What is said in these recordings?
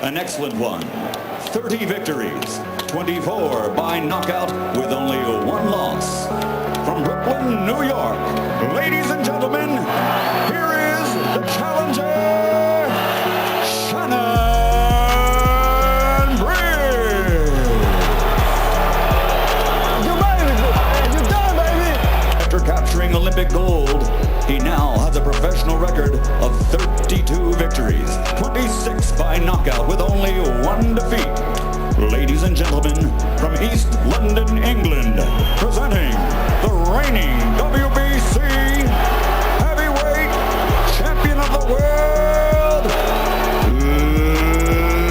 An excellent one. 30 victories, 24 by knockout with only one loss. From Brooklyn, New York, ladies and gentlemen, here is the challenger, Shannon Briggs. You made it! You done, baby! After capturing Olympic gold, he now has a professional record of 32 victories, 26 by knockout with only one defeat. Ladies and gentlemen, from East London, England, presenting the reigning WBC heavyweight champion of the world,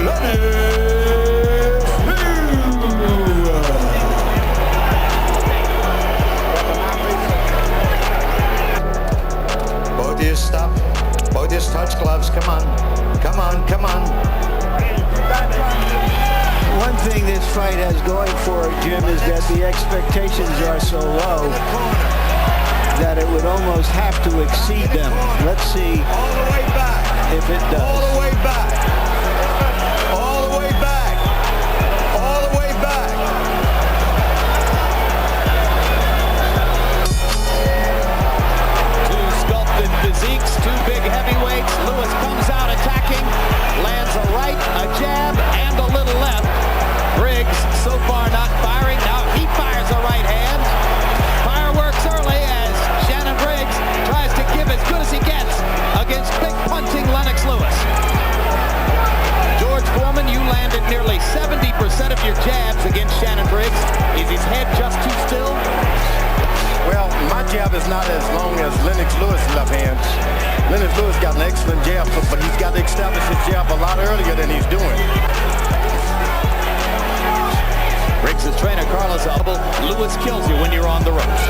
Lewis Vs. Both of you stop. Both of you touch gloves. Come on. Come on. Come on. One thing this fight has going for it, Jim, is that the expectations are so low that it would almost have to exceed them. Let's see All the way back. if it does. All the way back. All the way back. All the way back. Two sculpted physiques, two big heavyweights. Lewis comes out attacking, lands a right, a jab, and a little left. Briggs so far not firing. Now he fires a right hand. Fireworks early as Shannon Briggs tries to give as good as he gets against big punching Lennox Lewis. George Foreman, you landed nearly 70% of your jabs against Shannon Briggs. Is his head just too still? Well, my jab is not as long as Lennox Lewis' left hand. Lennox Lewis got an excellent jab, but he's got to establish his jab a lot earlier than he's doing. Briggs' trainer, Carlos Alba. Lewis kills you when you're on the ropes.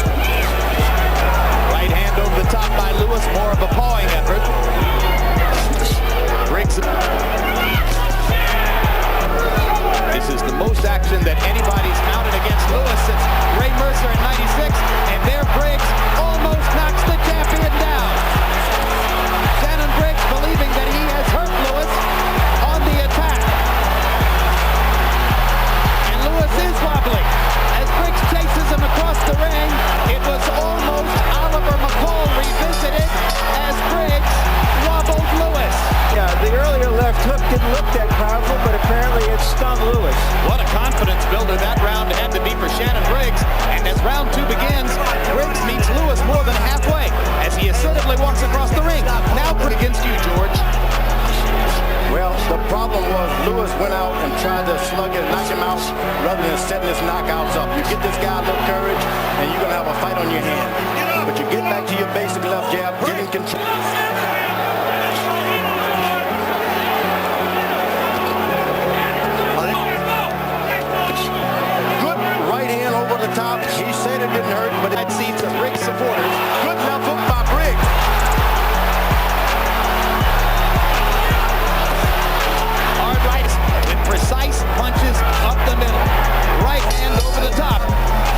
Right hand over the top by Lewis, more of a pawing effort. Briggs. This is the most action that anybody's mounted against Lewis since Ray Mercer in '96, and there Briggs almost knocks the champion down. Shannon Briggs believing that he has hurt Lewis on the attack. Lewis is wobbling. As Briggs chases him across the ring, it was almost Oliver McCall revisited as Briggs wobbled Lewis. Yeah, the earlier left hook didn't look that powerful, but apparently it stung Lewis. What a confidence builder that round had to be for Shannon Briggs. And as round two begins, Briggs meets Lewis more than halfway as he assertively walks across the ring. Now put against you, George. Well, the problem was Lewis went out and tried to slug it and knock him out rather than setting his knockouts up. You get this guy a little courage, and you're going to have a fight on your hand. But you get back to your basic left jab, get in control. Good right hand over the top. He said it didn't hurt, but That seats of Briggs supporters. good left hook by Briggs. Hard right with precise punches up the middle. Right hand over the top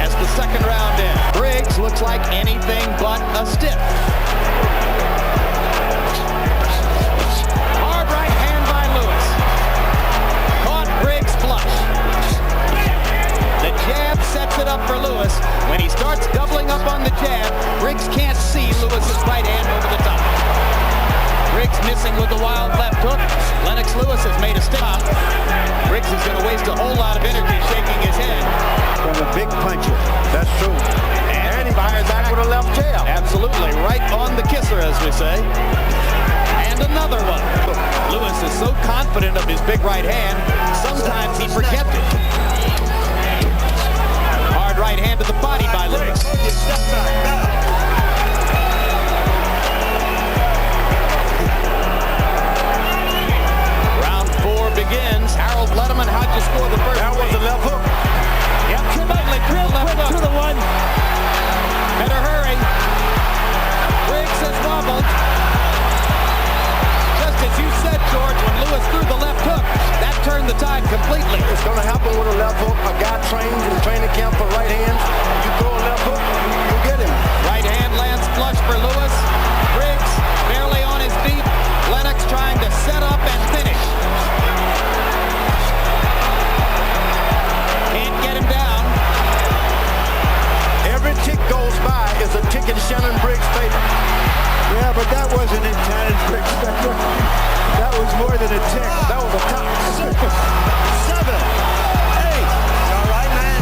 as the second round ends. Briggs looks like anything but a stiff. Hard right hand by Lewis. Caught Briggs flush. The jab sets it up for Lewis. When he starts doubling up on the jab, Briggs can't see Lewis's right hand over the top. Briggs missing with the wild left hook. Lennox Lewis has made a stop. Briggs is going to waste a whole lot of energy shaking his head. From a big puncher. That's true. And he fires back with a left jab. Absolutely. Right on the kisser, as we say. And another one. Lewis is so confident of his big right hand, sometimes he forgets it. Hard right hand to the body by Lewis. Step back now. Begins. Harold Letterman, how'd you score the first? That was a left hook. Yep, tremendous left hook. To the one. Better hurry. Briggs has wobbled. Just as you said, George, when Lewis threw the left hook, that turned the tide completely. It's going to happen with a left hook. A guy trains in training camp for right hands. You throw a left hook, you get him. Right hand lands flush for Lewis. Briggs barely on his feet. Lennox trying to set up and finish. in Shannon Briggs' favor. Yeah, but that wasn't intended. That was more than a tick. That was a top. 6, 7, 8. All right, man.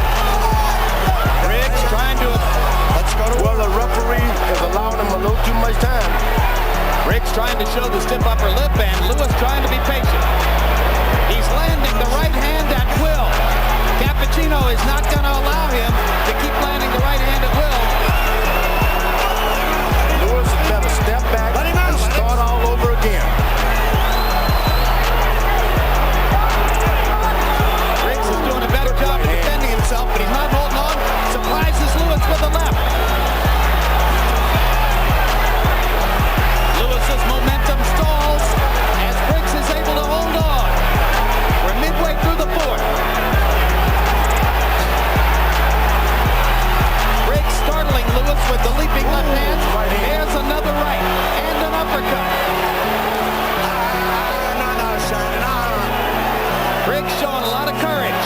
Briggs trying to... Let's go to Well, the referee is allowing him a little too much time. Briggs trying to show the stiff upper lip, and Lewis trying to be patient. He's landing the right hand at will. Cappuccino is not going to allow him to keep landing the right hand at will. Lewis has got to step back and start all over again. Briggs is doing a better job of defending himself, but he's not holding on. Surprises Lewis with the left. Lewis's momentum stalls as Briggs is able to hold on. We're midway through the fourth. Briggs startling Lewis with the leaping left hand. There's another right and an uppercut. No, Shannon. Briggs showing a lot of courage.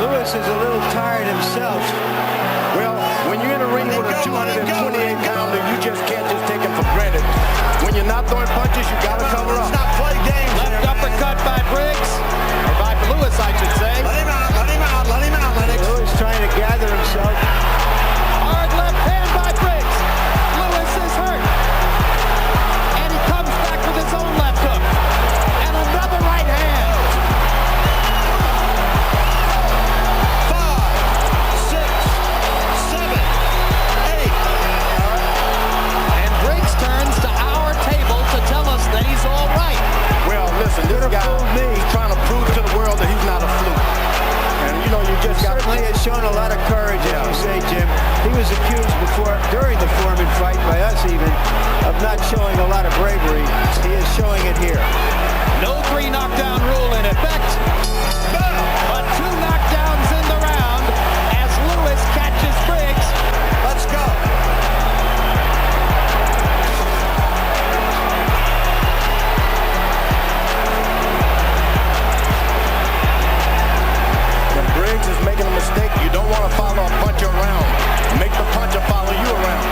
Lewis is a little tired himself. Well, when you're in a ring with a 228-pounder, you just can't just take him for granted. When you're not throwing punches, you got to cover up. Let's not play games. Left uppercut by Briggs, or by Lewis, I should say. Let him out, Lennox. Lewis trying to gather himself. Hard left hand by Briggs. Lewis is hurt. And he comes back with his own left hook. And another right hand. 5, 6, 7, 8. And Briggs turns to our table to tell us that he's all right. Well, listen, this guy is trying to prove to the world that he's not a fluke. And, you know, you just got Certainly has shown a lot of courage, as you say, Jim. He was accused during the Foreman fight, by us even, of not showing a lot of bravery. He is showing it here. No 3 knockdown rule in effect. But 2 knockdowns in the round as Lewis catches Briggs. Let's go. When Briggs is making a mistake, you don't want to follow a puncher around. Make the puncher follow you around.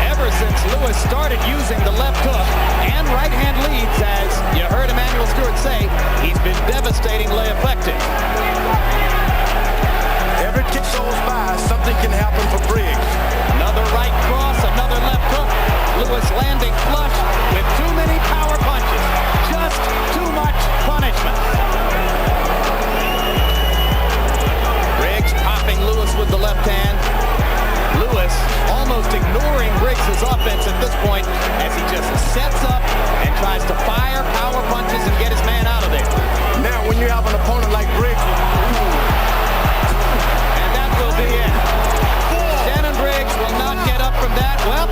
Ever since Lewis started using the left hook and right hand leads, as you heard Emmanuel Stewart say, he's been devastatingly effective. Every kick goes by, something can happen for Briggs. Another right cross, another left hook. Lewis landing flush with too many power punches. Just too much punishment. Briggs popping Lewis with the left hand. Lewis almost ignoring Briggs' offense at this point as he just sets up and tries to fire power punches and get his man out of there. Now, when you have an opponent like Briggs, And that will be it. Shannon Briggs will not get up from that. Well,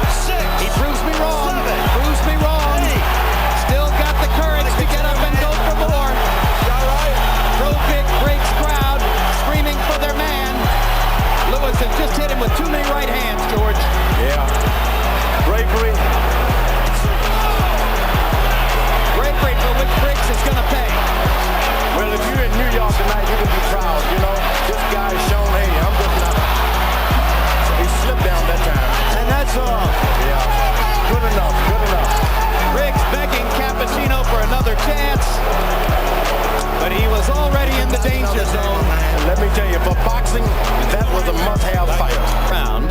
he proves me wrong. Proves me wrong. Still got the courage to get up and go for more. Pro Big Briggs crowd screaming for their man. Lewis has just hit him with too many right hands, George. yeah, bravery. Bravery for which Briggs is going to pay. Well, if you're in New York tonight, you can be proud. You know, this guy's shown, hey, I'm just not. He slipped down that time. And that's all. Yeah, good enough, good enough. Briggs begging Cappuccino for another chance. But he was already in the danger zone. And let me tell you, for boxing, that was a must-have fight. Round.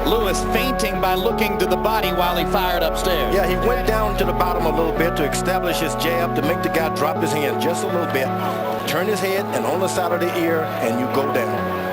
Lewis fainting by looking to the body while he fired upstairs. Yeah, he went down to the bottom a little bit to establish his jab to make the guy drop his hand just a little bit. Turn his head and on the side of the ear, and you go down.